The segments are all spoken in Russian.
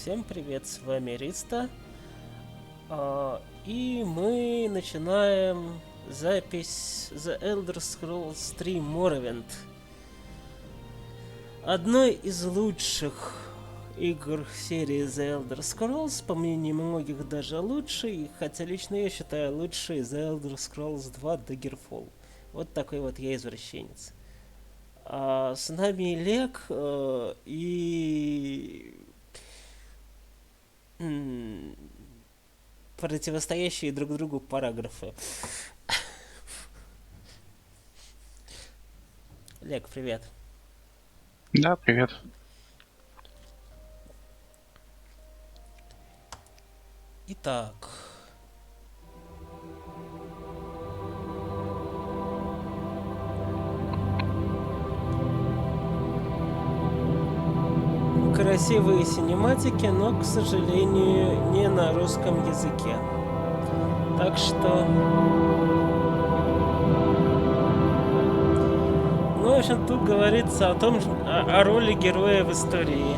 Всем привет, с вами Риста. И мы начинаем запись The Elder Scrolls 3 Morrowind. Одной из лучших игр серии The Elder Scrolls, по мнению многих даже лучшей, хотя лично я считаю лучшей The Elder Scrolls 2 Daggerfall. Вот такой вот я извращенец. С нами Лек и противостоящие друг другу параграфы. Лек, привет. Да, привет. Итак, красивые синематики, но, к сожалению, не на русском языке. Так что... Ну, в общем, тут говорится о роли героя в истории.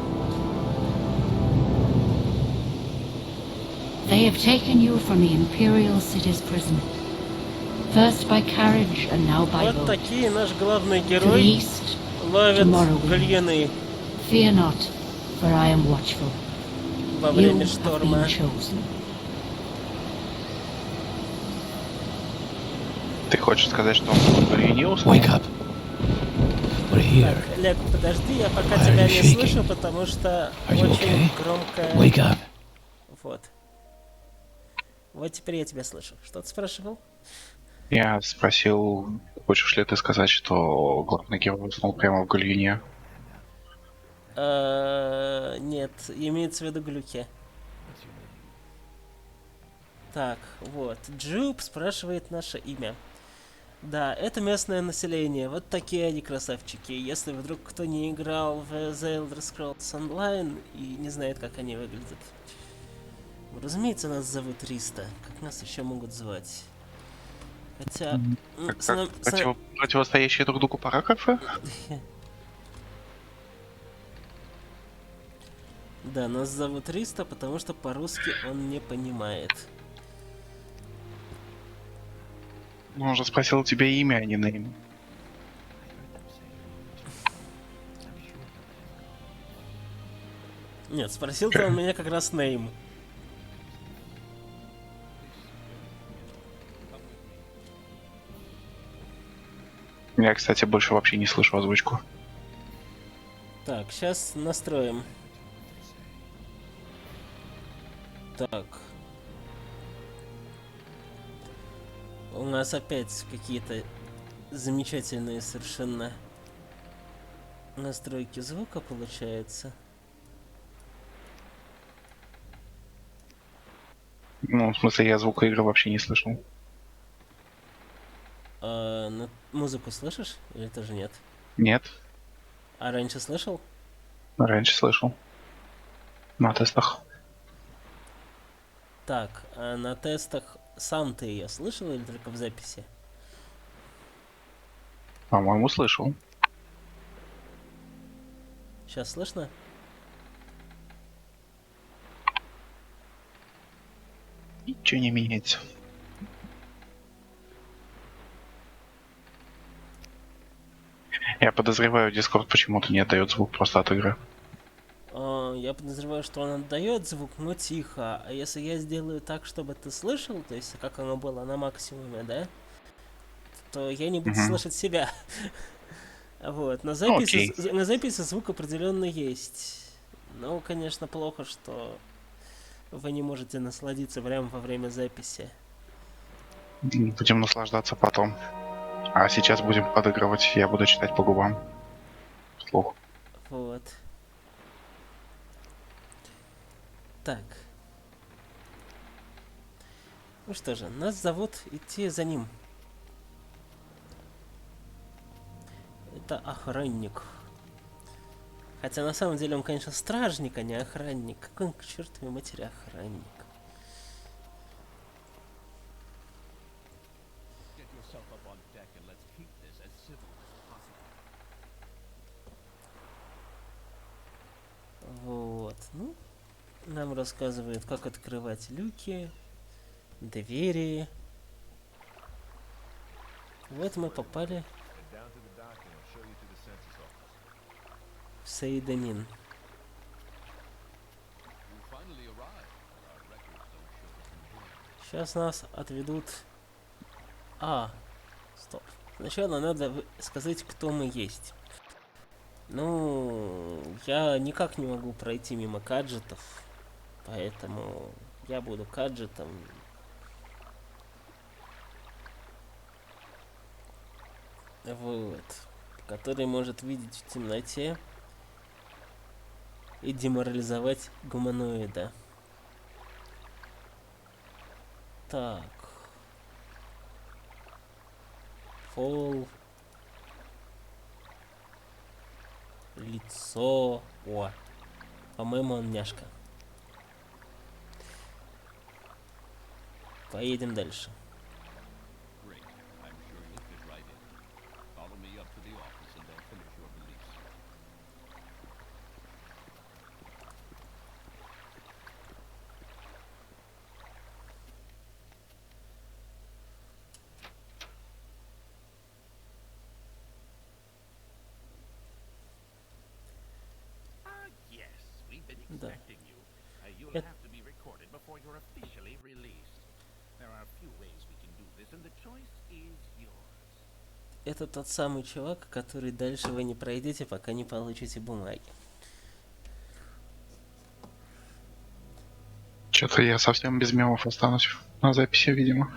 They have taken you from the Imperial City's prison. First by carriage and now by Вот boat. такие наш главный To the герой east, ловит Morrowind. гальюны fear not, for I am watchful. во You время have шторма. been chosen. Ты хочешь сказать, что он говорит не услышал? Wake up. We're here. Так, Лек, подожди, я пока Why are тебя you не shaking? слышу, потому что Are you очень okay? громко... Wake up. Вот. Вот теперь я тебя слышу. Что ты спрашивал? Я спросил, хочешь ли ты сказать, что главный герой уснул прямо в гальюне? Нет, имеется в виду глюки. Так, вот. Джуб спрашивает наше имя. Да, это местное население. Вот такие они красавчики. Если вдруг кто не играл в The Elder Scrolls Online и не знает, как они выглядят. Разумеется, нас зовут Риста. Как нас еще могут звать? Хотя... Противостоящие друг другу параграфы? Да, нас зовут Риста, потому что по-русски он не понимает. Ну, он же спросил у тебя имя, а не нейм. Нет, спросил-то он меня как раз нейм. Я, кстати, больше вообще не слышу озвучку. Так, сейчас настроим. Так. У нас опять какие-то замечательные совершенно настройки звука получается. Ну, в смысле, я звука игры вообще не слышал. Музыку слышишь? Или тоже нет? Нет, А раньше слышал? раньше слышал. На тестах. Так, а на тестах сам ты ее слышал или только в записи? По-моему, слышал. Сейчас слышно? Ничего не меняется. Я подозреваю, Discord почему-то не отдает звук просто от игры. Я подозреваю, что он отдает звук, но тихо. А если я сделаю так, чтобы ты слышал, то есть как оно было на максимуме, да? То я не буду слышать себя. Вот. На записи звук определенно есть. Но, конечно, плохо, что вы не можете насладиться прямо во время записи. Будем наслаждаться потом. А сейчас будем подыгрывать. Я буду читать по губам. Вслух. Вот. Так. Ну что же, нас зовут идти за ним. Это охранник. Хотя на самом деле он, конечно, стражник, а не охранник. Какой он к чертовой матери охранник? Вот, ну. Нам рассказывают, как открывать люки, двери. Вот мы попали в Сейданин. Сейчас нас отведут... Стоп. Сначала надо сказать, кто мы есть. Ну, я никак не могу пройти мимо каджетов, поэтому я буду каджетом. Вот. Который может видеть в темноте и деморализовать гуманоида. Так. Пол. Лицо. О. По-моему, он няшка. Поедем дальше. Да. You'll have to be recorded before you're officially released. There are a few ways we can do this, and the choice is yours. Это тот самый чувак, который дальше вы не пройдете, пока не получите бумаги. Что-то я совсем без мемов останусь на записи, видимо.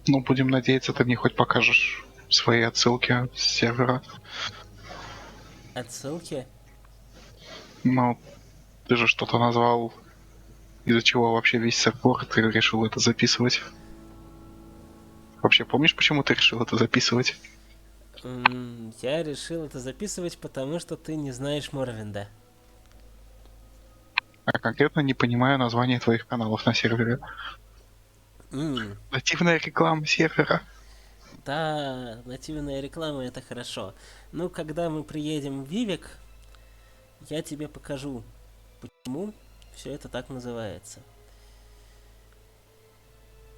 Ну, будем надеяться, ты мне хоть покажешь свои отсылки с сервера. Отсылки? Ну, ты же что-то назвал, из-за чего вообще весь сервер ты решил это записывать. Вообще, помнишь, почему ты решил это записывать? Я решил это записывать, потому что ты не знаешь Морвинда. А конкретно не понимаю название твоих каналов на сервере. Нативная реклама сервера. Да, нативная реклама это хорошо. Ну, когда мы приедем в Вивек, я тебе покажу, почему все это так называется.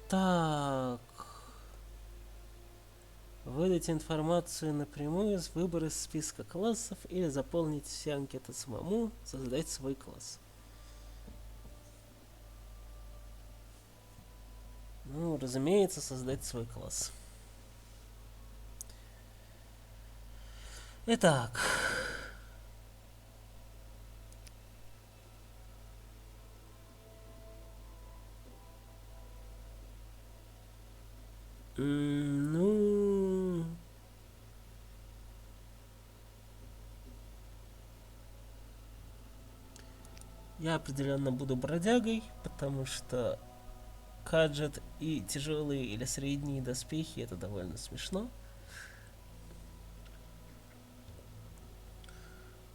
Так. Выдать информацию напрямую с выбора из списка классов или заполнить все анкеты самому, создать свой класс. Ну, разумеется, создать свой класс. Итак. Ну... Я определенно буду бродягой, потому что каджет и тяжелые или средние доспехи это довольно смешно.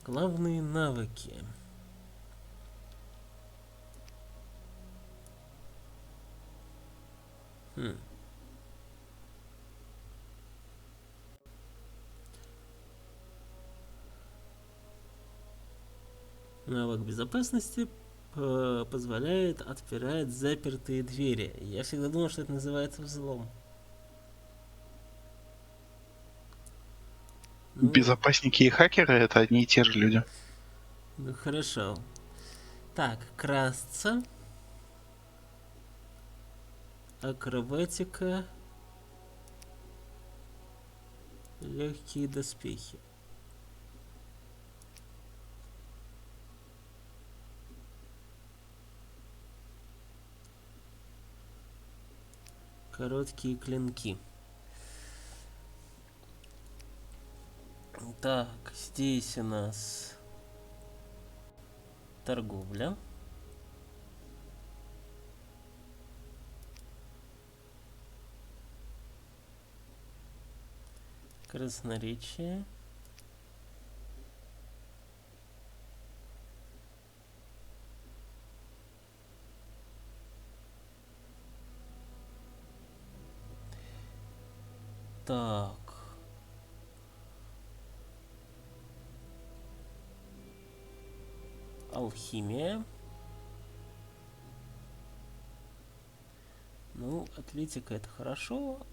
Главные навыки. Навык безопасности позволяет отпирать запертые двери. Я всегда думал, что это называется взлом. Ну, Безопасники и хакеры — это одни и те же люди. ну хорошо. Так, красться. Акробатика. Легкие доспехи. Короткие клинки. Так, здесь у нас торговля. Красноречие. Так. Алхимия. Ну, атлетика это хорошо.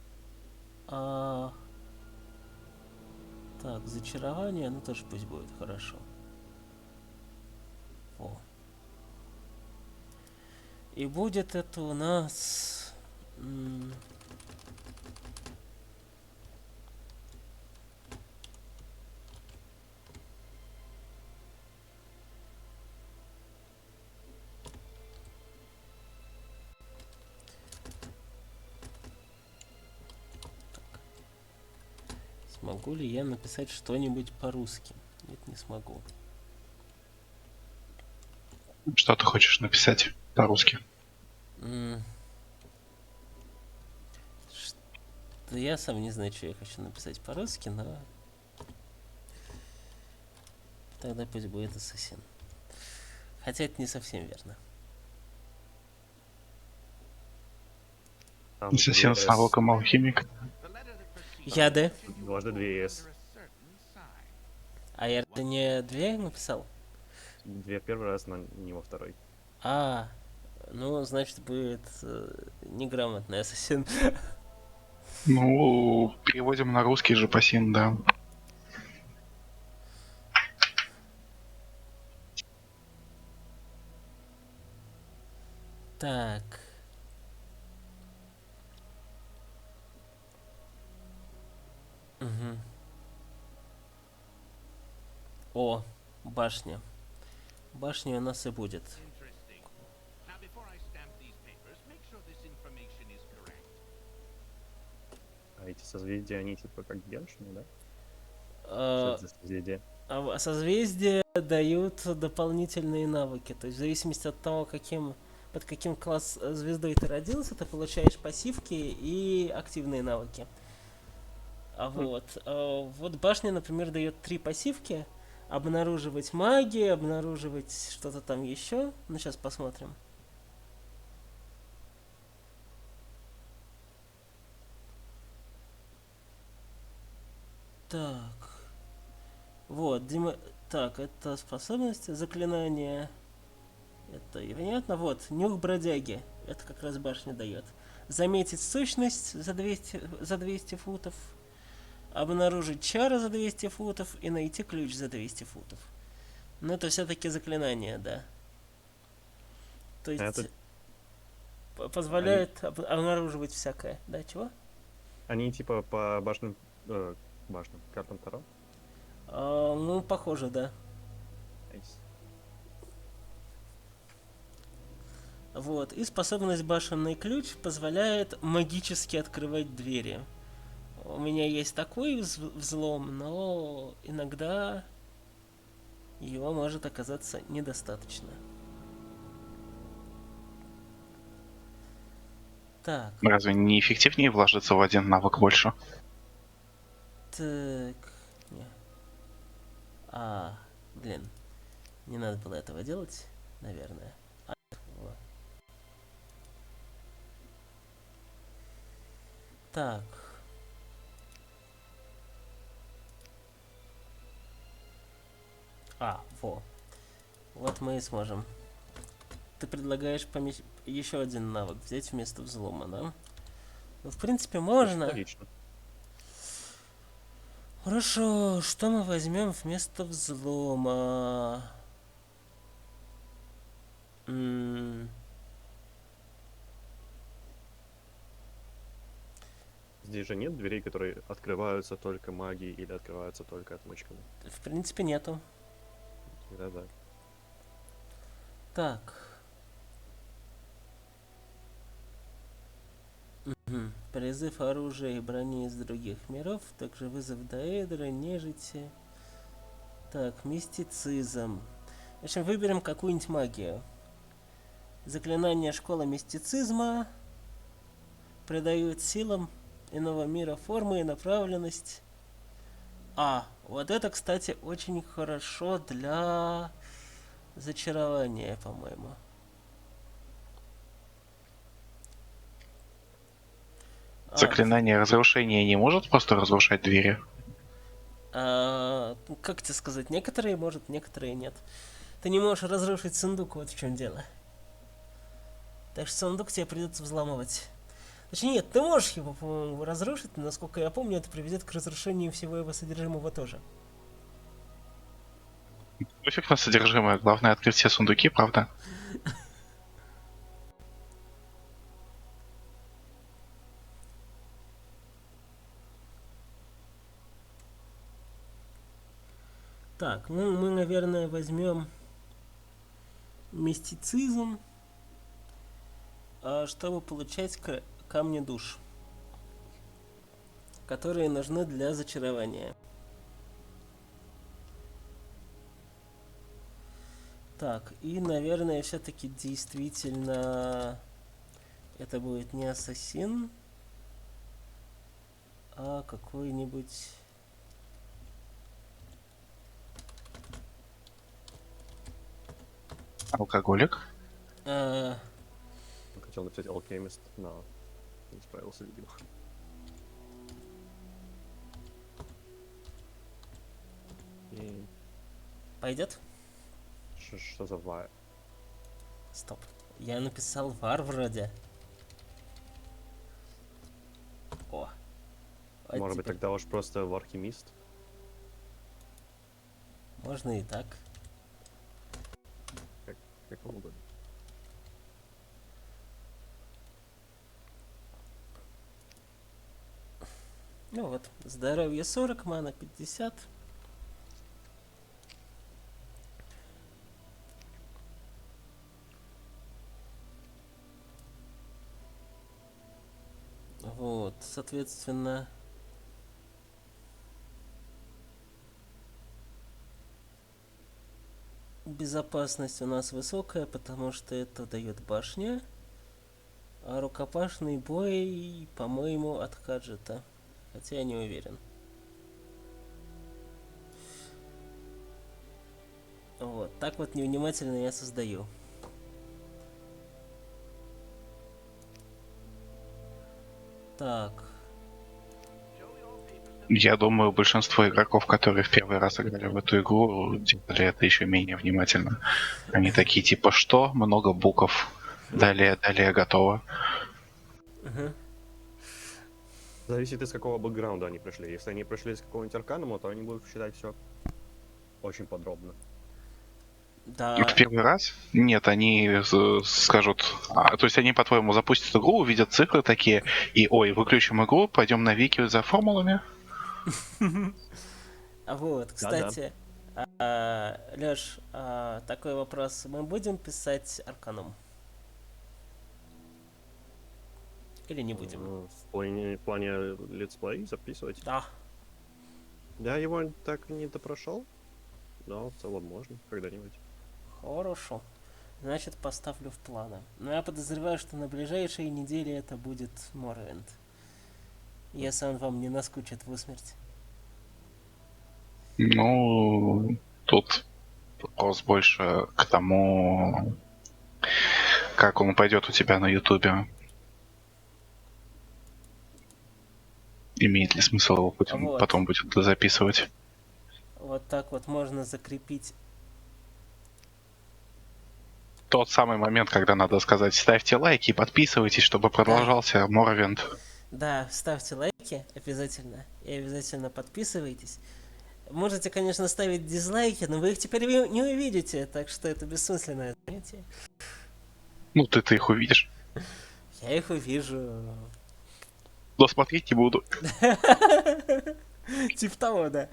Так, зачарование, ну тоже пусть будет хорошо. О. И будет это у нас... Смогу ли я написать что-нибудь по-русски? Нет, не смогу. Что ты хочешь написать по-русски? Да я сам не знаю, что я хочу написать по-русски, но... Тогда пусть будет ассасин. Хотя это не совсем верно. Там Ассасин с навыком алхимик. Яды. Дважды 2 СС. А я это не две написал? 2 в первый раз, но не во второй. Ну, значит, будет неграмотный ассасин. Ну, переводим на русский же пассин, да. Так. Угу. О, башня. Башня у нас и будет. Interesting. Now, before I stamp these papers, make sure this information is correct. А эти созвездия, они типа как Геншин, да? А, Что это за созвездия? Созвездия дают дополнительные навыки. То есть в зависимости от того, под каким класс звездой ты родился, ты получаешь пассивки и активные навыки. Вот башня, например, дает 3 пассивки. Обнаруживать магии, обнаруживать что-то там еще. Ну, сейчас посмотрим. Так. Вот, так, это способности, заклинания. Это и понятно. Вот, нюх бродяги. Это как раз башня дает. Заметить сущность за 200 футов. Обнаружить чары за 200 футов и найти ключ за 200 футов. Но это все-таки заклинание, да. То есть позволяет обнаруживать всякое. Да, чего? Они типа по башням, картам Таро? Ну, похоже, да. Nice. Вот. И способность башенный ключ позволяет магически открывать двери. У меня есть такой взлом, но иногда его может оказаться недостаточно. Так. Разве не эффективнее вложиться в один навык больше? Так. Не. Блин. Не надо было этого делать, наверное. Вот. Так. Вот мы и сможем. Ты предлагаешь еще один навык взять вместо взлома, да? Ну, в принципе, можно. Логично. Хорошо, что мы возьмем вместо взлома? Здесь же нет дверей, которые открываются только магией или открываются только отмычками. В принципе, нету. Да. Так. Призыв оружия и брони из других миров, также вызов доэдра, нежити. Так, мистицизм. В общем, выберем какую-нибудь магию. Заклинание школы мистицизма придает силам иного мира формы и направленность. Вот это, кстати, очень хорошо для зачарования, по-моему. Заклинание разрушения не может просто разрушать двери? Как тебе сказать? Некоторые может, некоторые нет. Ты не можешь разрушить сундук, вот в чем дело. Так что сундук тебе придется взламывать. Точнее, нет, ты можешь его, по-моему, разрушить, но, насколько я помню, это приведет к разрушению всего его содержимого тоже. Пофиг на содержимое, главное открыть все сундуки, правда? Так, ну мы, наверное, возьмем мистицизм, чтобы получать камни душ, которые нужны для зачарования. Так, и, наверное, все-таки действительно это будет не ассасин, а какой-нибудь... Алкоголик. Хотел написать алхимист, но не справился, видимо. И Пойдет? что за вайр? Стоп. Я написал вар вроде. О. А Может быть, теперь тогда уж просто в алхимист? можно и так. Как вам угодно. Ну вот, здоровье 40, мана 50. Вот, соответственно... Безопасность у нас высокая, потому что это дает башня. А рукопашный бой, по-моему, от Хаджета. Хотя я не уверен. Вот, так вот невнимательно я создаю. Так. Я думаю, большинство игроков, которые в первый раз играли в эту игру, делали это еще менее внимательно. Они такие типа, что? Много букв. Далее, готово. Угу. Зависит, из какого бэкграунда они пришли. Если они пришли из какого-нибудь арканума, то они будут считать все очень подробно. Да. В первый раз? Нет, они скажут... то есть они, по-твоему, запустят игру, увидят цифры такие, и, ой, выключим игру, пойдем на Вики за формулами? Вот, кстати, Лёш, такой вопрос. Мы будем писать Арканум? Или не будем? В плане летсплей записывать? Да. Я его так и не допрошел, но в целом можно когда-нибудь. Хорошо. Значит, поставлю в планы. Но я подозреваю, что на ближайшие недели это будет Морвинд. Если он вам не наскучит в усмерть. Ну, тут вопрос больше к тому, как он пойдет у тебя на Ютубе. Имеет ли смысл его Вот. потом будет записывать? Вот так вот можно закрепить. Тот самый момент, когда надо сказать, ставьте лайки и подписывайтесь, чтобы продолжался Морвинд. Да, ставьте лайки обязательно. И обязательно подписывайтесь. Можете, конечно, ставить дизлайки, но вы их теперь не увидите, так что это бессмысленное занятие. Ну, ты их увидишь. Я их увижу. Но смотреть не буду. Типа того, да.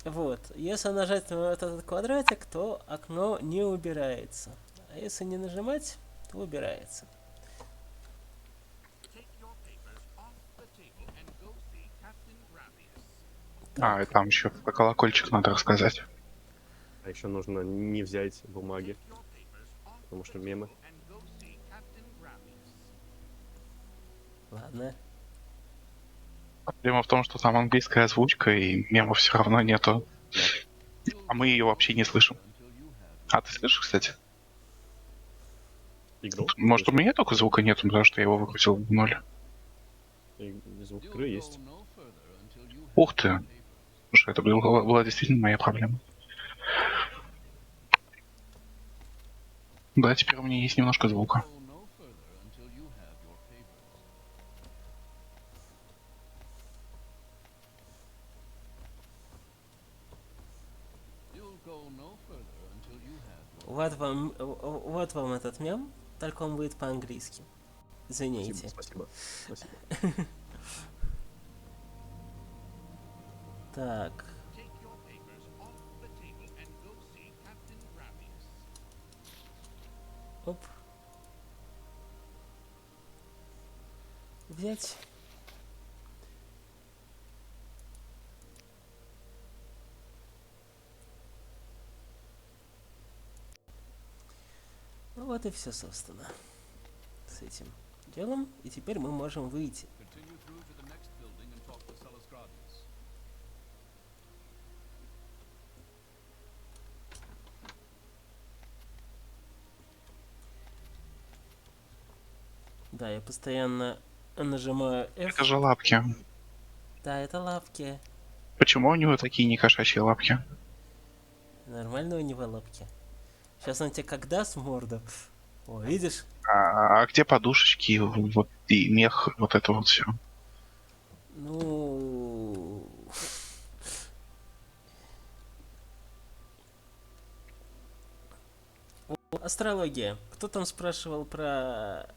Вот. Если нажать на вот этот квадратик, то окно не убирается. А если не нажимать, то убирается. И там еще про колокольчик надо рассказать. А еще нужно не взять бумаги, потому что мемы. Ладно. Проблема в том, что там английская озвучка, и мемов все равно нету. А мы ее вообще не слышим. А ты слышишь, кстати? Игру? Может, у меня только звука нету, потому что я его выкрутил в ноль. И звук игры есть. Ух ты! Слушай, это была действительно моя проблема. Да, теперь у меня есть немножко звука. Вот вам этот мем, только он будет по-английски. Извините. Спасибо. Спасибо. Так, Take your papers off the table and go see Captain Gravius. оп. Взять. Ну вот и все, собственно, с этим делом. И теперь мы можем выйти. Да, я постоянно нажимаю F. Это же лапки. Да, это лапки. Почему у него такие некошачьи лапки? Нормально у него лапки. Сейчас он тебе как даст в морду. О, видишь? А где подушечки, вот и мех, вот это вот все? Ну... Астрология. Кто там спрашивал про...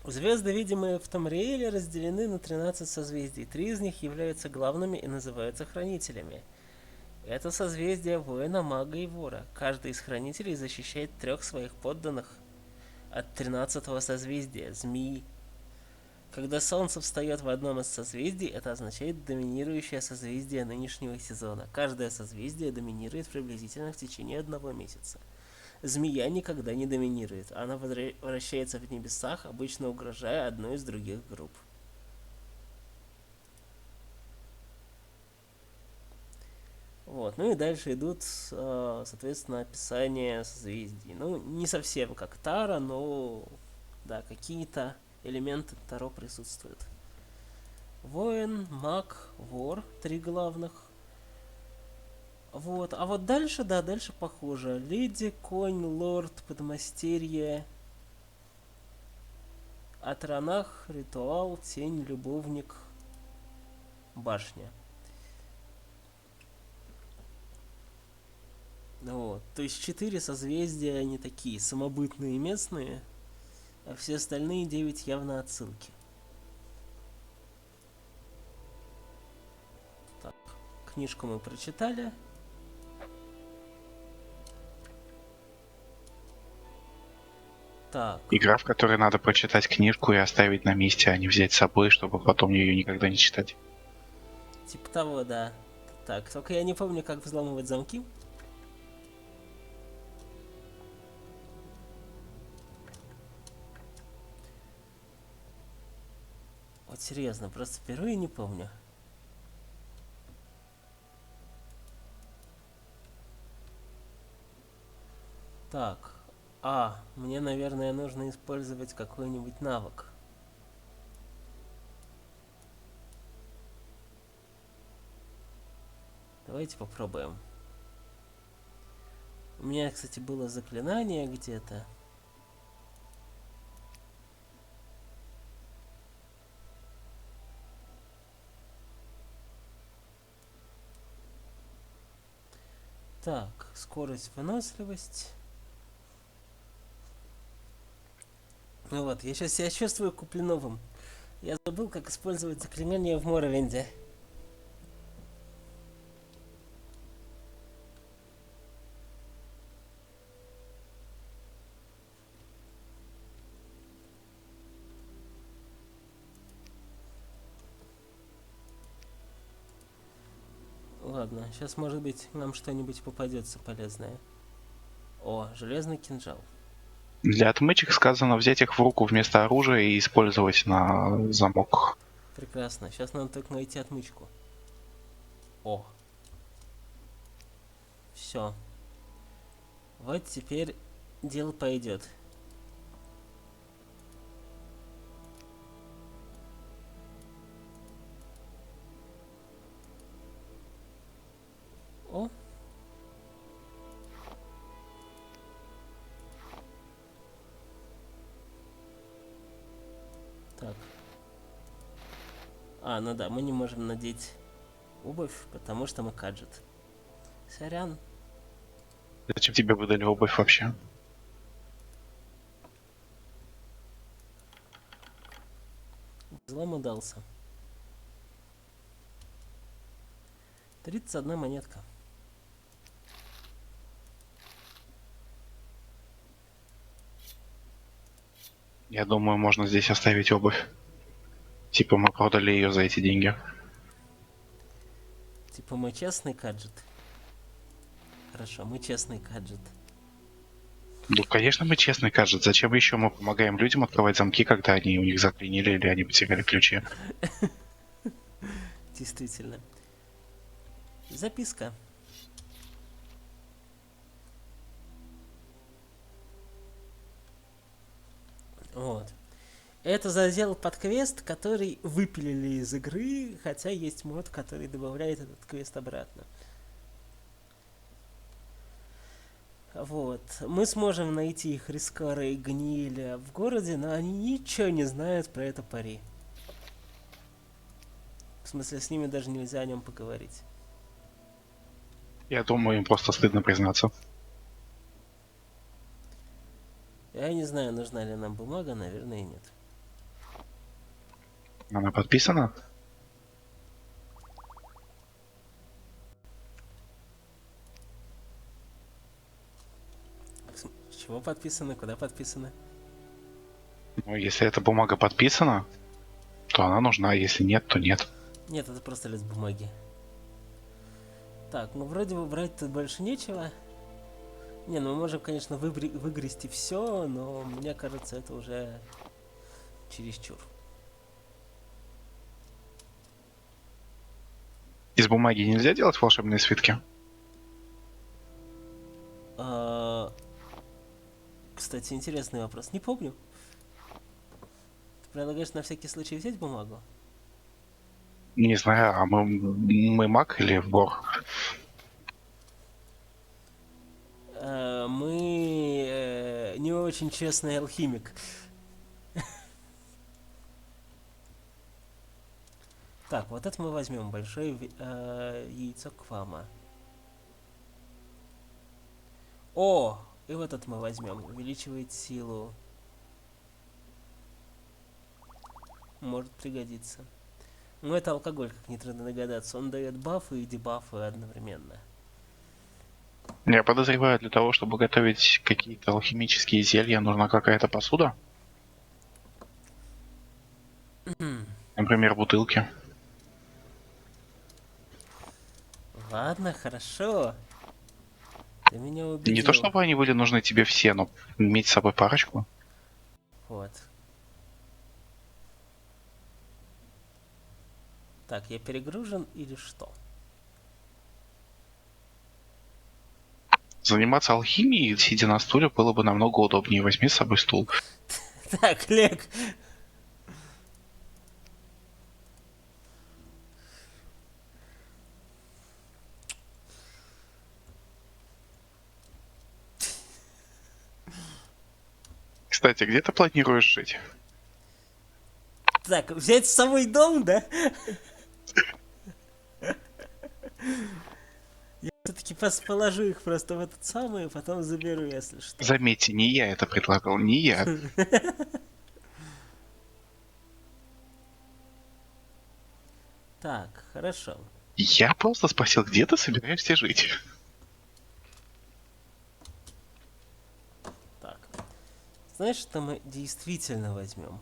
Звезды, видимые в Тамриэле, разделены на 13 созвездий. 3 из них являются главными и называются хранителями. Это созвездие воина, мага и вора. Каждый из хранителей защищает 3 своих подданных от 13-го созвездия, змеи. Когда Солнце встает в одном из созвездий, это означает доминирующее созвездие нынешнего сезона. Каждое созвездие доминирует приблизительно в течение 1 месяца. Змея никогда не доминирует. Она вращается в небесах, обычно угрожая одной из других групп. Вот. Ну и дальше идут, соответственно, описания созвездий. Ну, не совсем как Тара, но да, какие-то элементы Таро присутствуют. Воин, маг, вор, 3 главных. Вот. А вот дальше, да, дальше похоже. Леди, конь, лорд, подмастерье, Атранах, ритуал, тень, любовник, башня. Вот. То есть 4 созвездия, они такие самобытные местные, а все остальные 9 явно отсылки. Так, книжку мы прочитали. Так, Игра, в которой надо прочитать книжку и оставить на месте, а не взять с собой, чтобы потом ее никогда не читать. типа того, да. Так, только я не помню, как взламывать замки. Вот серьезно, просто впервые не помню. Так, мне, наверное, нужно использовать какой-нибудь навык. Давайте попробуем. У меня, кстати, было заклинание где-то. Так, скорость, выносливость. Ну вот, я сейчас себя чувствую Куплиновым. Я забыл, как использовать заклинание в Моровинде. Ладно, сейчас, может быть, нам что-нибудь попадется полезное. О, железный кинжал. Для отмычек сказано взять их в руку вместо оружия и использовать на замок. Прекрасно. Сейчас надо только найти отмычку. О. Все. Вот теперь дело пойдет. О, А, ну да, мы не можем надеть обувь, потому что мы каджет. Сорян. Зачем тебе выдали обувь вообще? Взлом удался. 31 монетка. Я думаю, можно здесь оставить обувь. Типа мы продали ее за эти деньги. Типа мы честный каджет. Хорошо, мы честный каджет. Ну, конечно, мы честный, кажется. Зачем еще мы помогаем людям открывать замки, когда они у них заклинили или они потеряли ключи? Действительно. Записка. Вот. Это задел под квест, который выпилили из игры, хотя есть мод, который добавляет этот квест обратно. Вот. Мы сможем найти их Рискара и Гниля в городе, но они ничего не знают про это пари. В смысле, с ними даже нельзя о нем поговорить. Я думаю, им просто стыдно признаться. Я не знаю, нужна ли нам бумага, наверное, нет. Она подписана? С чего подписано, куда подписано? Ну, если эта бумага подписана, то она нужна, если нет, то нет. Нет, это просто лист бумаги. Так, ну вроде бы брать тут больше нечего. Не, ну мы можем, конечно, выгрести все, но мне кажется, это уже чересчур. Из бумаги нельзя делать волшебные свитки? Кстати, интересный вопрос. Не помню. Ты предлагаешь на всякий случай взять бумагу? Не знаю, а мы маг или вор? Мы не очень честный алхимик. Так, вот это мы возьмем. Большое яйцо Квама. О! И вот этот мы возьмем. Увеличивает силу. Может пригодиться. Ну, это алкоголь, как нетрудно догадаться. Он дает бафы и дебафы одновременно. Я подозреваю, для того, чтобы готовить какие-то алхимические зелья, нужна какая-то посуда. Например, бутылки. Ладно, хорошо. Ты меня убедил. Не то, чтобы они были нужны тебе все, но иметь с собой парочку. Вот. Так, я перегружен или что? Заниматься алхимией, сидя на стуле, было бы намного удобнее. Возьми с собой стул. Так, Лек. Кстати, где ты планируешь жить? Так, взять с собой дом, да? Я все-таки положу их просто в этот самый, а потом заберу, если что. Заметьте, не я это предлагал, не я. Так, хорошо. Я просто спросил, где ты собираешься жить? Так. Знаешь, что мы действительно возьмем?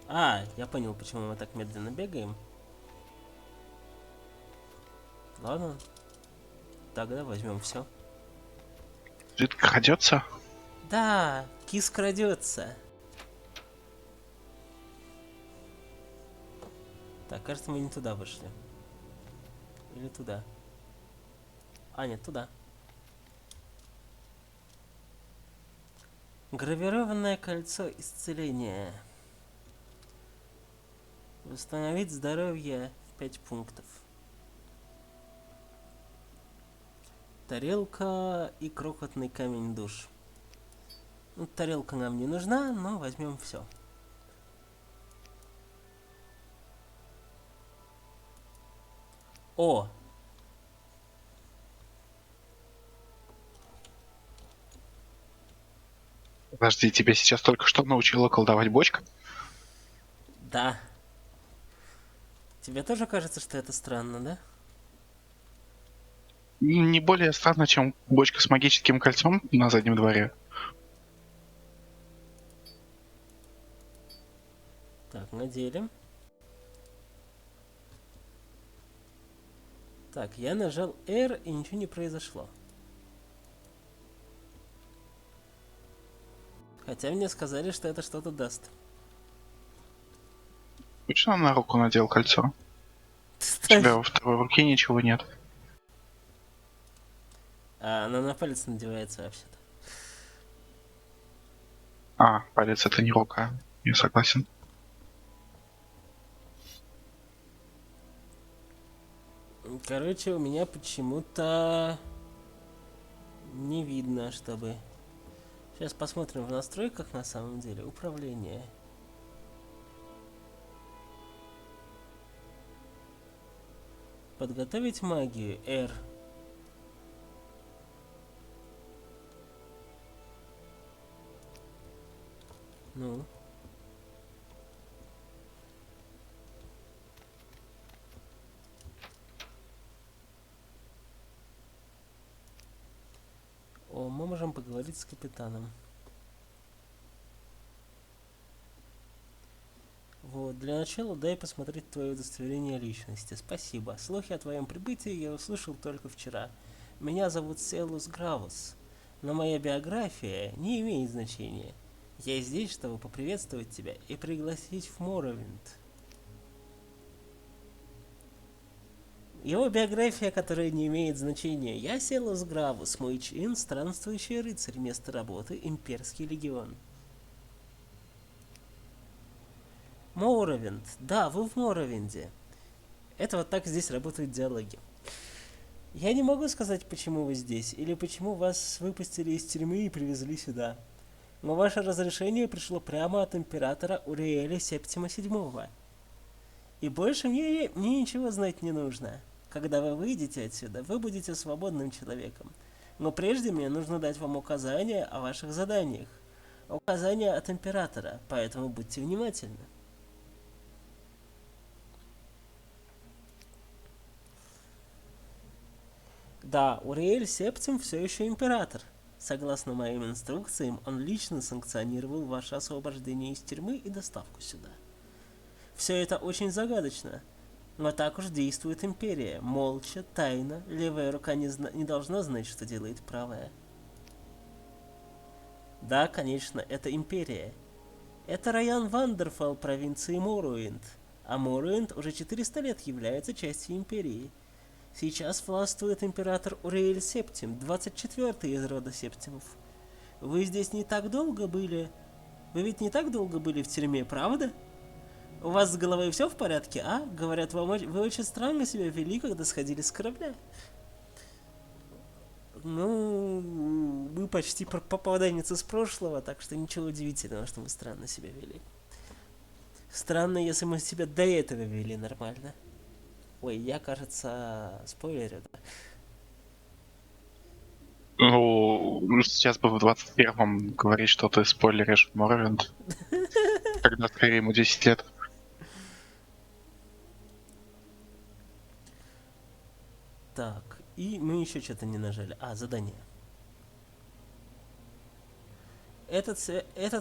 А, я понял, почему мы так медленно бегаем. Ладно. Тогда возьмем все. Жить крадется? Да, кис крадется. Так, кажется, мы не туда вышли. Или туда. А, нет, туда. Гравированное кольцо исцеления. Восстановить здоровье в 5 пунктов. Тарелка и крохотный камень душ. Ну, тарелка нам не нужна, но возьмем все. О! Подожди, тебя сейчас только что научила колдовать бочка? Да. Тебе тоже кажется, что это странно, да? Не более странно, чем бочка с магическим кольцом на заднем дворе. Так, надели. Так, я нажал R и ничего не произошло. Хотя мне сказали, что это что-то даст. Точно на руку надел кольцо? У тебя во второй руке ничего нет. А, она на палец надевается вообще-то. А, палец это не рука. Я согласен. Короче, у меня почему-то не видно, чтобы... Сейчас посмотрим в настройках на самом деле. Управление. Подготовить магию. R. Ну. О, мы можем поговорить с капитаном. Вот, для начала дай посмотреть твое удостоверение личности. Спасибо. Слухи о твоем прибытии я услышал только вчера. Меня зовут Селус Гравус, но моя биография не имеет значения. Я здесь, чтобы поприветствовать тебя и пригласить в Моровинд. Его биография, которая не имеет значения. Я Селус Гравус, мой чин, странствующий рыцарь, место работы Имперский легион. Моровинд. Да, вы в Моровинде. Это вот так здесь работают диалоги. Я не могу сказать, почему вы здесь, или почему вас выпустили из тюрьмы и привезли сюда. Но ваше разрешение пришло прямо от императора Уриэля Септима VII. И больше мне ничего знать не нужно. Когда вы выйдете отсюда, вы будете свободным человеком. Но прежде мне нужно дать вам указания о ваших заданиях. Указания от императора, поэтому будьте внимательны. Да, Уриэль Септим все еще император. Согласно моим инструкциям, он лично санкционировал ваше освобождение из тюрьмы и доставку сюда. Все это очень загадочно. Но так уж действует империя. Молча, тайно, левая рука не должна знать, что делает правая. Да, конечно, это империя. Это район Вандерфалл провинции Моруинд. А Моруинд уже 400 лет является частью империи. Сейчас властвует император Уриэль Септим, 24-й из рода Септимов. Вы здесь не так долго были... Вы ведь не так долго были в тюрьме, правда? У вас с головой все в порядке, а? Говорят, вы очень странно себя вели, когда сходили с корабля. Ну, мы почти попаданец из прошлого, так что ничего удивительного, что мы странно себя вели. Странно, если мы себя до этого вели нормально. Ой, я, кажется, спойлерю, да? Ну, сейчас бы в 21-м говорить, что ты спойлеришь Моровинд. Когда скорее ему 10 лет. Так, и мы еще что-то не нажали. А, задание. Этот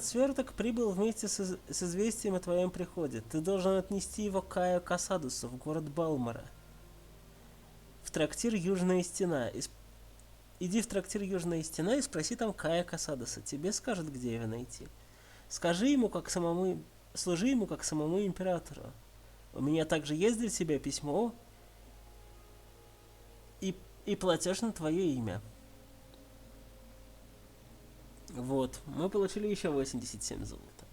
сверток прибыл вместе с известием о твоем приходе. Ты должен отнести его Каю Касадусу в город Балмора. В трактир Южная Стена. Иди в трактир Южная Стена и спроси там Кая Касадуса. Тебе скажут, где его найти. Служи ему как самому императору. У меня также есть для тебя письмо и платеж на твое имя. Вот, мы получили еще 87 золота.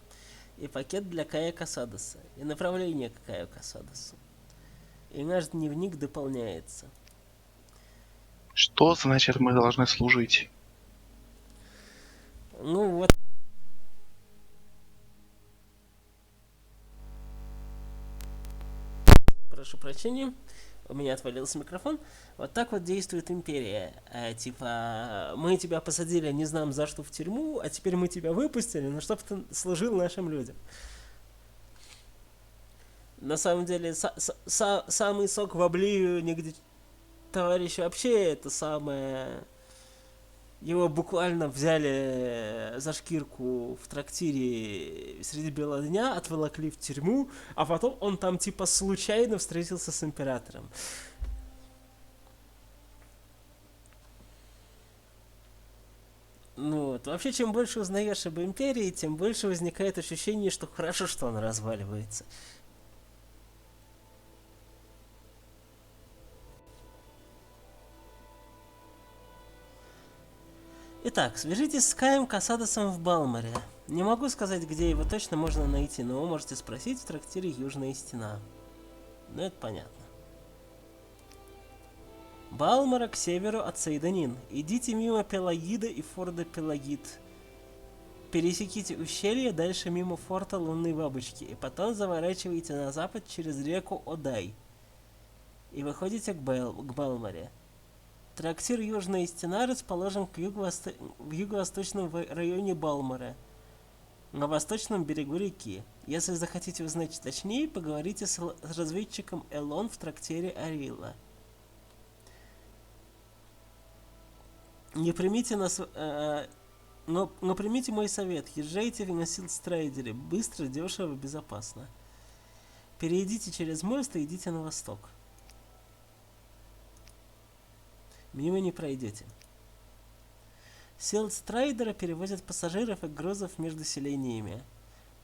И пакет для Кая Касадуса. И направление к Каю Касадусу. И наш дневник дополняется. Что значит мы должны служить? Ну вот, прошу прощения. У меня отвалился микрофон. Вот так вот действует империя. Типа, мы тебя посадили не знаем за что в тюрьму, а теперь мы тебя выпустили, ну чтоб ты служил нашим людям. На самом деле, самый сок в Обливионе, где товарищ вообще это самое... Его буквально взяли за шкирку в трактире среди бела дня, отволокли в тюрьму, а потом он там типа случайно встретился с императором. Ну вот, вообще, чем больше узнаешь об империи, тем больше возникает ощущение, что хорошо, что она разваливается. Итак, свяжитесь с Каем Касадосом в Балморе. Не могу сказать, где его точно можно найти, но вы можете спросить в трактире Южная Стена. Ну, это понятно. Балмора к северу от Сейданин. Идите мимо Пелагида и форта Пелагид. Пересеките ущелье, дальше мимо форта Лунной Бабочки, и потом заворачивайте на запад через реку Одай. И выходите к Балморе. Трактир Южная Стена расположен в юго-восточном районе Балмора, на восточном берегу реки. Если захотите узнать точнее, поговорите с разведчиком Элон в трактире Арилла. Не примите но примите мой совет. Езжайте на Силстрайдере. Быстро, дешево, безопасно. Перейдите через мост и идите на восток. Мимо не пройдете. Силстрайдеры перевозят пассажиров и грузов между селениями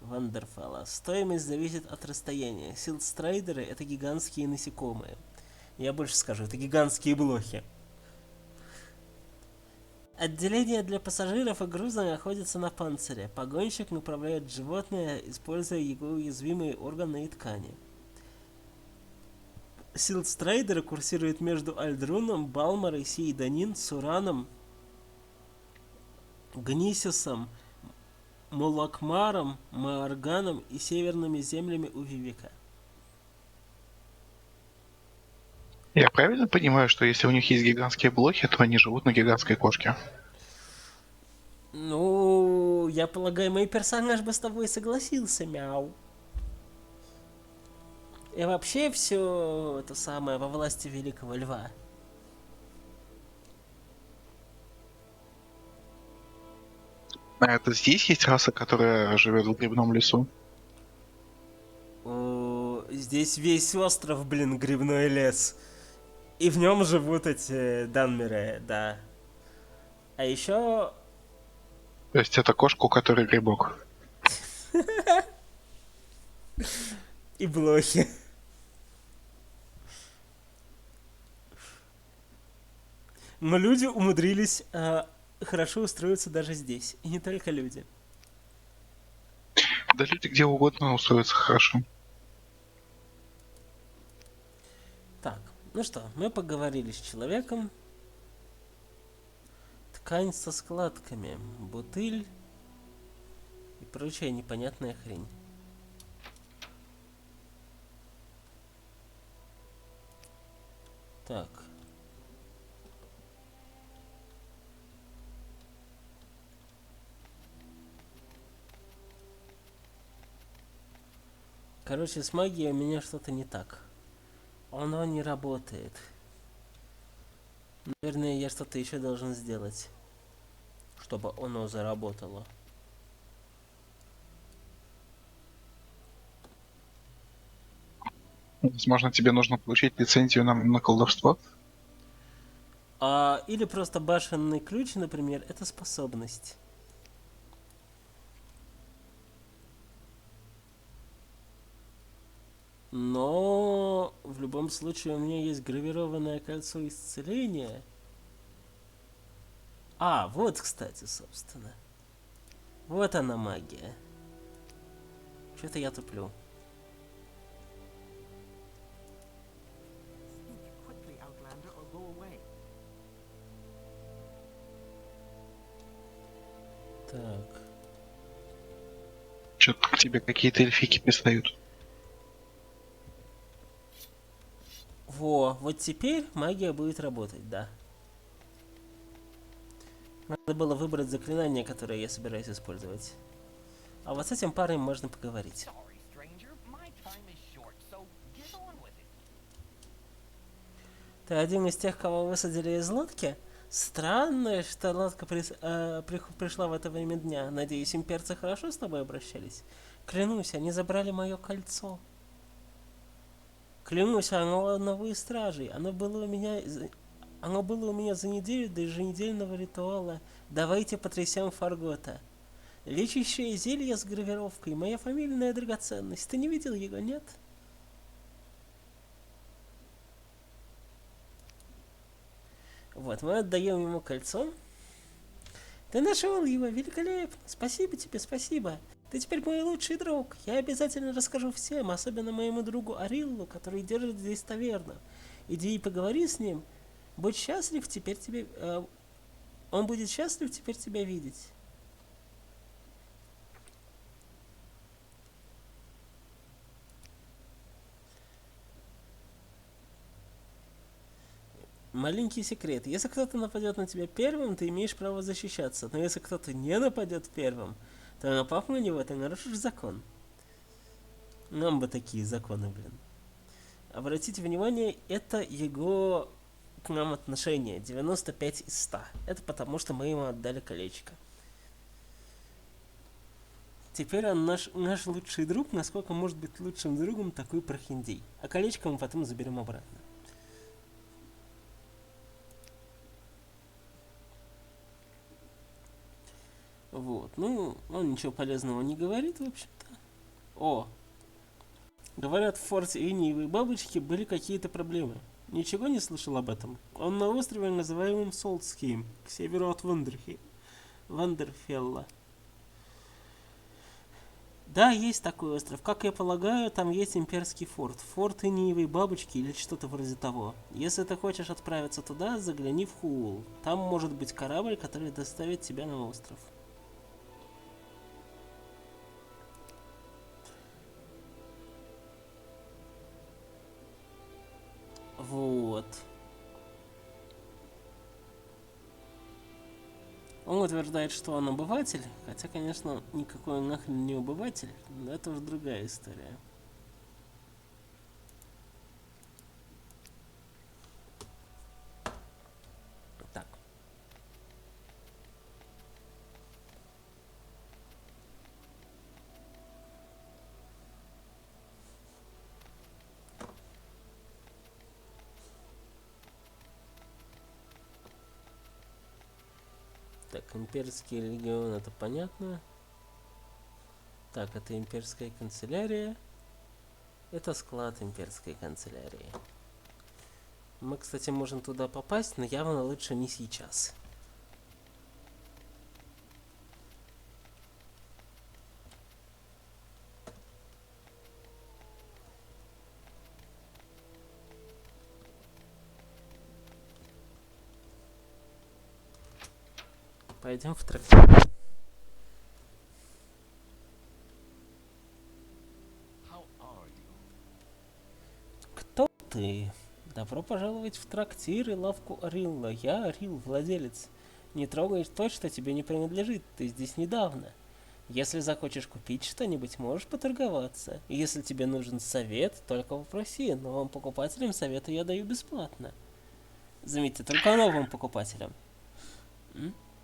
Вандерфелла. Стоимость зависит от расстояния. Силстрайдеры — это гигантские насекомые. Я больше скажу, это гигантские блохи. Отделение для пассажиров и груза находится на панцире. Погонщик направляет животное, используя его уязвимые органы и ткани. Силстрайдеры курсируют между Альдруном, Балморой, Сейданин, Сураном, Гнисисом, Мулакмаром, Маарганом и северными землями Увивика. Я правильно понимаю, что если у них есть гигантские блохи, то они живут на гигантской кошке? Ну, я полагаю, мой персонаж бы с тобой согласился, мяу. И вообще все это самое во власти Великого Льва. А это здесь есть раса, которая живет в грибном лесу? Здесь весь остров, блин, грибной лес. И в нем живут эти данмеры, да. А еще... То есть это кошка, у которой грибок. И блохи. Но люди умудрились хорошо устроиться даже здесь. И не только люди. Да люди где угодно устроятся хорошо. Так, ну что, мы поговорили с человеком. Ткань со складками, бутыль и прочая непонятная хрень. Так. Короче, с магией у меня что-то не так. Оно не работает. Наверное, я что-то еще должен сделать, чтобы оно заработало. Возможно, тебе нужно получить лицензию на колдовство? Или просто башенный ключ, например, это способность. Но в любом случае у меня есть гравированное кольцо исцеления. Вот, кстати, собственно. Вот она магия. Что-то я туплю. Так. Что-то к тебе какие-то эльфики пристают. Вот теперь магия будет работать, да. Надо было выбрать заклинание, которое я собираюсь использовать. А вот с этим парнем можно поговорить. Sorry, stranger. My time is short, so get on with it. Ты один из тех, кого высадили из лодки? Странно, что лодка пришла в это время дня. Надеюсь, имперцы хорошо с тобой обращались? Клянусь, они забрали мое кольцо. Клянусь, оно у одного из стражей. Оно было у меня за неделю до еженедельного ритуала. Давайте потрясем Фаргота. Лечащее зелье с гравировкой. Моя фамильная драгоценность. Ты не видел его, нет? Вот, мы отдаем ему кольцо. Ты нашел его, великолепно. Спасибо тебе, спасибо. Ты теперь мой лучший друг. Я обязательно расскажу всем, особенно моему другу Ариллу, который держит здесь таверну. Иди и поговори с ним. Будь счастлив теперь тебе... он будет счастлив теперь тебя видеть. Маленький секрет. Если кто-то нападет на тебя первым, ты имеешь право защищаться. Но если кто-то не нападет первым, то напав на него, ты нарушишь закон. Нам бы такие законы, блин. Обратите внимание, это его к нам отношение. 95 из 100. Это потому, что мы ему отдали колечко. Теперь он наш лучший друг. Насколько может быть лучшим другом такой прохиндей. А колечко мы потом заберем обратно. Вот, ну, он ничего полезного не говорит, в общем-то. О! Говорят, в форте Иниевой бабочки были какие-то проблемы. Ничего не слышал об этом? Он на острове, называемом Солтскейм, к северу от Вандерфелла. Да, есть такой остров. Как я полагаю, там есть имперский форт. Форт Иниевой бабочки или что-то вроде того. Если ты хочешь отправиться туда, загляни в Хуул. Там может быть корабль, который доставит тебя на остров. Вот. Он утверждает, что он обыватель, хотя, конечно, никакой он нахрен не обыватель, но это уже другая история. Так. Так, имперский легион, это понятно. Так, это имперская канцелярия. Это склад имперской канцелярии. Мы, кстати, можем туда попасть, но явно лучше не сейчас. Пойдем в трактир. Кто ты? Добро пожаловать в трактир и лавку Арилла. Я Арил, владелец. Не трогай то, что тебе не принадлежит. Ты здесь недавно. Если захочешь купить что-нибудь, можешь поторговаться. Если тебе нужен совет, только попроси. Новым покупателям советы я даю бесплатно. Заметьте, только новым покупателям.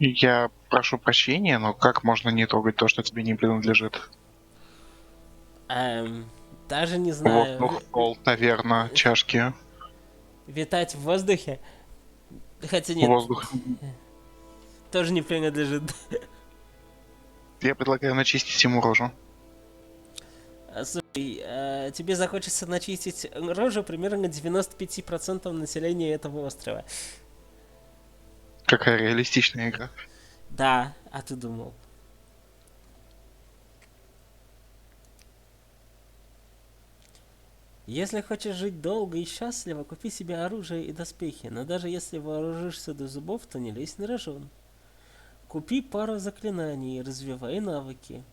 Я прошу прощения, но как можно не трогать то, что тебе не принадлежит? Даже не знаю. Воздух, стол, наверное, чашки. Витать в воздухе? Хотя нет. Воздух. Тоже не принадлежит. Я предлагаю начистить ему рожу. Слушай, тебе захочется начистить рожу примерно 95% населения этого острова. Какая реалистичная игра. Да, а ты думал? Если хочешь жить долго и счастливо, купи себе оружие и доспехи, но даже если вооружишься до зубов, то не лезь на рожон. Купи пару заклинаний и развивай навыки.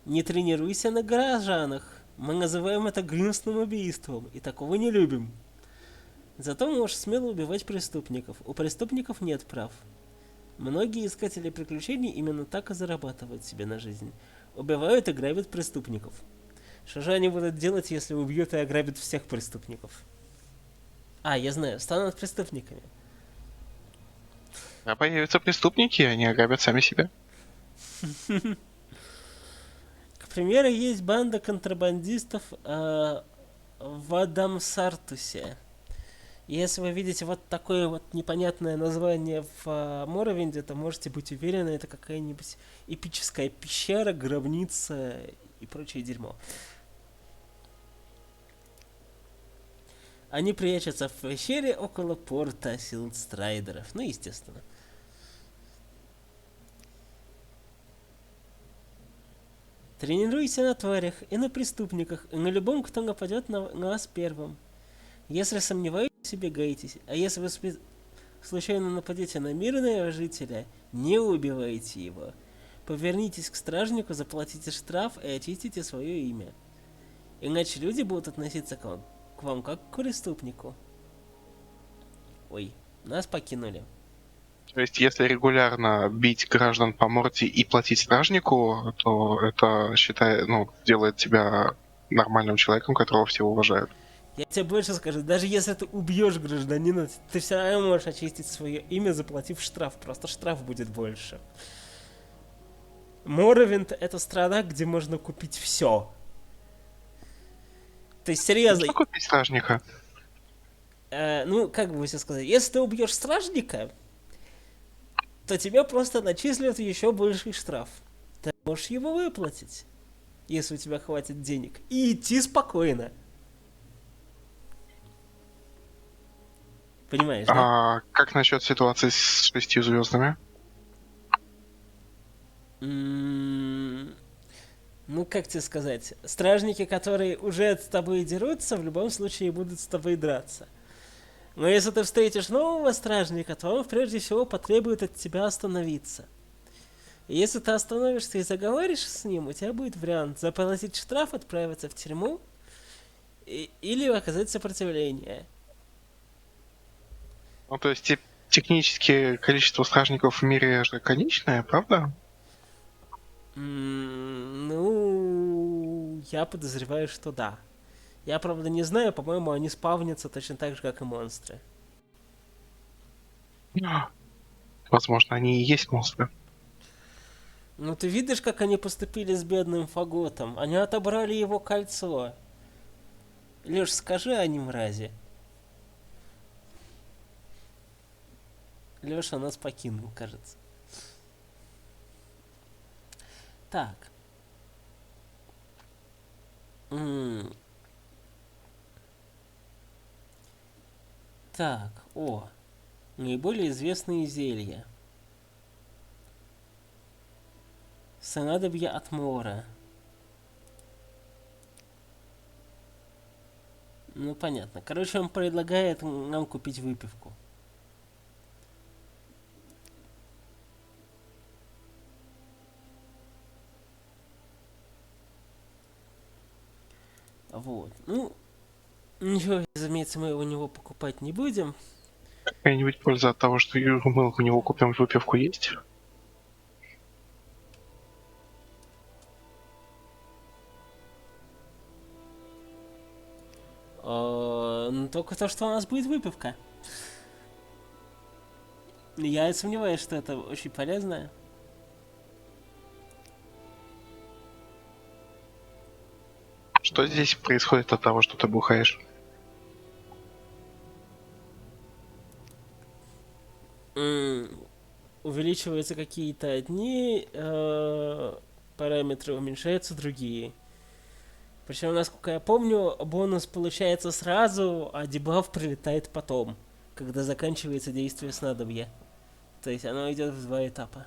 Не тренируйся на горожанах. Мы называем это гнусным убийством, и такого не любим. Зато можешь смело убивать преступников. У преступников нет прав. Многие искатели приключений именно так и зарабатывают себе на жизнь. Убивают и грабят преступников. Что же они будут делать, если убьют и ограбят всех преступников? А, я знаю, станут преступниками. А появятся преступники, и они ограбят сами себя. К примеру, есть банда контрабандистов в Адамсартусе. Если вы видите вот такое вот непонятное название в Моровинде, то можете быть уверены, это какая-нибудь эпическая пещера, гробница и прочее дерьмо. Они прячутся в пещере около порта Силдстрайдеров. Ну, естественно. Тренируйся на тварях и на преступниках, и на любом, кто нападет на нас первым. Если сомневаетесь, убегайтесь. А если вы случайно нападете на мирного жителя, не убивайте его. Повернитесь к стражнику, заплатите штраф и очистите свое имя. Иначе люди будут относиться к вам как к преступнику. Ой, нас покинули. То есть, если регулярно бить граждан по морде и платить стражнику, то это, считай, ну, делает тебя нормальным человеком, которого все уважают. Я тебе больше скажу, даже если ты убьешь гражданина, ты все равно можешь очистить свое имя, заплатив штраф. Просто штраф будет больше. Моровинд — это страна, где можно купить все. То есть, серьезно, Что купить стражника? ну, как бы все сказать, если ты убьешь стражника, то тебе просто начислят еще больший штраф. Ты можешь его выплатить, если у тебя хватит денег, и идти спокойно. Понимаешь, да? А как насчет ситуации с 6 звездами? Ну, как тебе сказать, стражники, которые уже с тобой дерутся, в любом случае будут с тобой драться. Но если ты встретишь нового стражника, то он прежде всего потребует от тебя остановиться. И если ты остановишься и заговоришь с ним, у тебя будет вариант заплатить штраф, отправиться в тюрьму или оказать сопротивление. Ну, то есть, технически количество стражников в мире же конечное, правда? Ну, я подозреваю, что да. Я, правда, не знаю, по-моему, они спавнятся точно так же, как и монстры. Возможно, они и есть монстры. Ну, ты видишь, как они поступили с бедным Фаготом? Они отобрали его кольцо. Леш, скажи они мрази. Леша нас покинул, кажется. Так. Так, наиболее известные зелья. Снадобье от Мора. Ну, понятно. Короче, он предлагает нам купить выпивку. Вот. Ну, ничего, разумеется, мы у него покупать не будем. Какая-нибудь польза от того, что мы у него купим выпивку, есть? Ну, только то, что у нас будет выпивка. Я сомневаюсь, что это очень полезно. Что здесь происходит от того, что ты бухаешь? Увеличиваются какие-то одни параметры, уменьшаются другие. Причем, насколько я помню, бонус получается сразу, а дебаф прилетает потом, когда заканчивается действие снадобья. То есть оно идет в 2 этапа.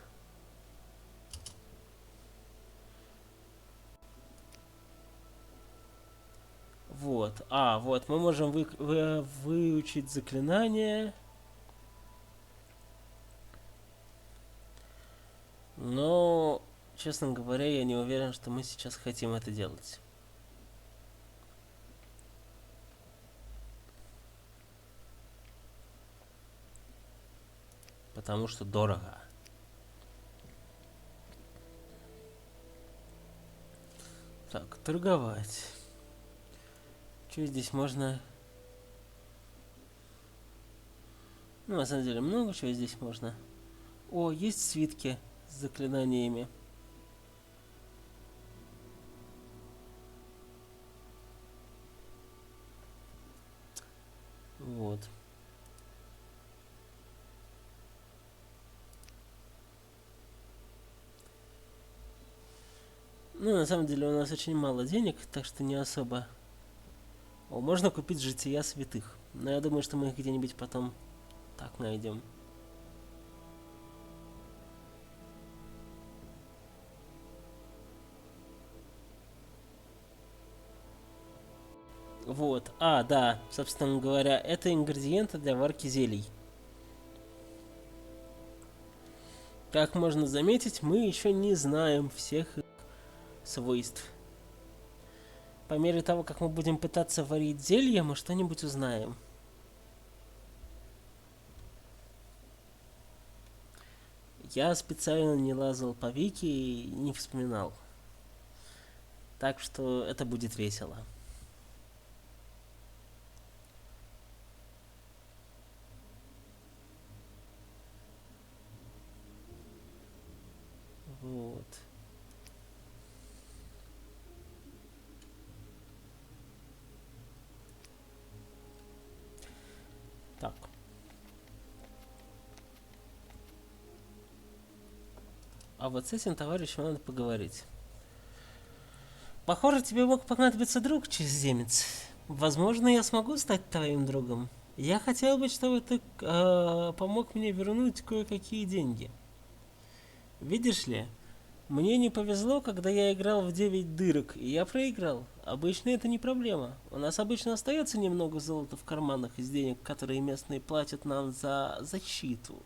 Вот. Вот, мы можем выучить заклинание. Но, честно говоря, я не уверен, что мы сейчас хотим это делать. Потому что дорого. Так, торговать. Что здесь можно? Ну, на самом деле, много чего здесь можно. О, есть свитки с заклинаниями. Вот. Ну, на самом деле, у нас очень мало денег, так что не особо. О, можно купить жития святых. Но я думаю, что мы их где-нибудь потом так найдем. Вот. А, да, собственно говоря, это ингредиенты для варки зелий. Как можно заметить, мы еще не знаем всех их свойств. По мере того, как мы будем пытаться варить зелье, мы что-нибудь узнаем. Я специально не лазал по вики и не вспоминал. Так что это будет весело. Вот. Так. А вот с этим товарищем надо поговорить. Похоже, тебе мог понадобиться друг, чужеземец. Возможно, я смогу стать твоим другом. Я хотел бы, чтобы ты помог мне вернуть кое-какие деньги. Видишь ли, мне не повезло, когда я играл в 9 дырок, и я проиграл. Обычно это не проблема. У нас обычно остается немного золота в карманах из денег, которые местные платят нам за защиту.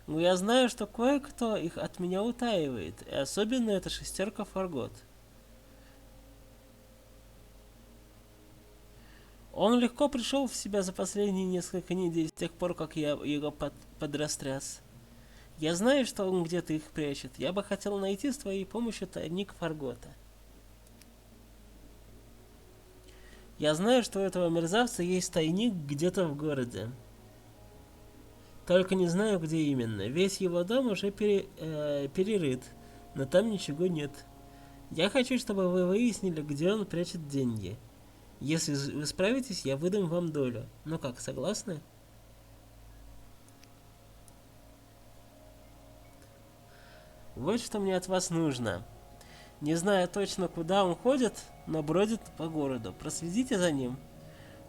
Но я знаю, что кое-кто их от меня утаивает, и особенно это шестерка Фаргот. Он легко пришел в себя за последние несколько недель, с тех пор, как я его подрастряс. Я знаю, что он где-то их прячет. Я бы хотел найти с твоей помощью тайник Фаргота. Я знаю, что у этого мерзавца есть тайник где-то в городе. Только не знаю, где именно. Весь его дом уже перерыт, но там ничего нет. Я хочу, чтобы вы выяснили, где он прячет деньги. Если вы справитесь, я выдам вам долю. Ну как, согласны? Вот что мне от вас нужно. Не знаю точно, куда он ходит, но бродит по городу. Проследите за ним.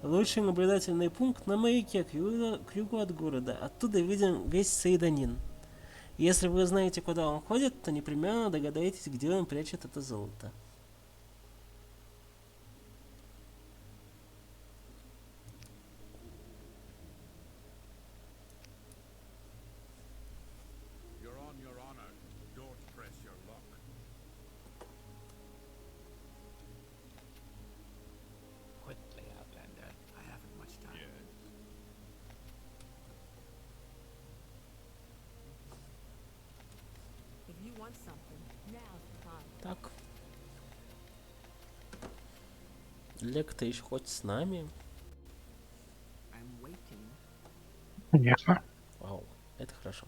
Лучший наблюдательный пункт на маяке к югу от города. Оттуда виден весь Сейданин. Если вы знаете, куда он ходит, то непременно догадаетесь, где он прячет это золото. You're on your honor. Don't press your luck. Quickly, Outlander. I haven't much time. If you want something, now's the time. Так. Лек, ты еще хоть с нами? I'm waiting. Конечно. Вау, это хорошо.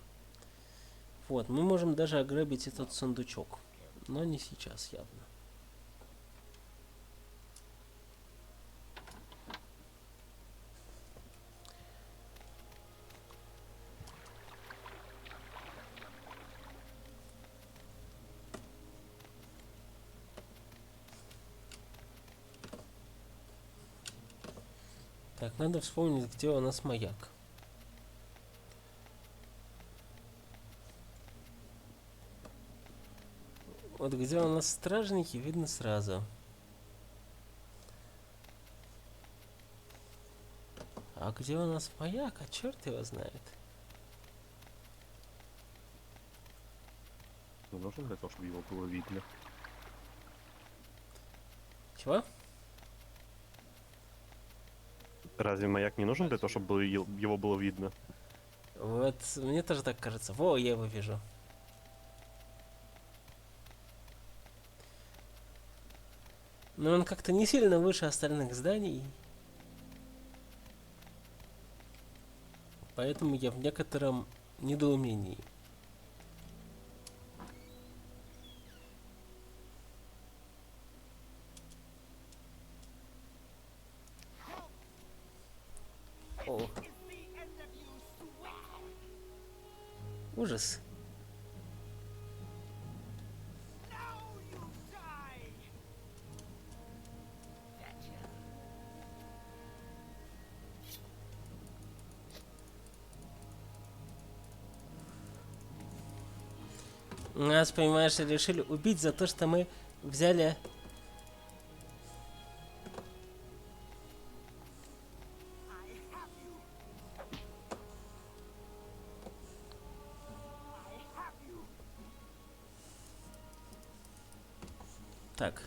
Вот, мы можем даже ограбить этот сундучок. Но не сейчас, явно. Так, надо вспомнить, где у нас маяк. Вот где у нас стражники, видно сразу. А где у нас маяк? А черт его знает. Не нужен для того, чтобы его было видно. Чего? Разве маяк не нужен для того, чтобы его было видно? Вот, мне тоже так кажется. Во, я его вижу. Но он как-то не сильно выше остальных зданий. Поэтому я в некотором недоумении. О. Ужас. Нас, понимаешь, решили убить за то, что мы взяли... Так.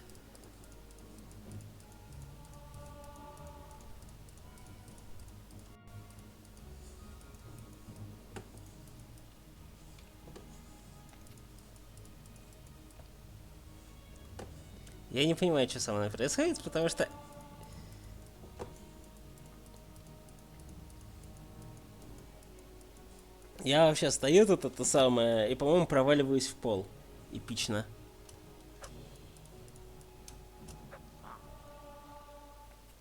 Я не понимаю, что со мной происходит, потому что... Я вообще стою тут, это самое, и, по-моему, проваливаюсь в пол. Эпично.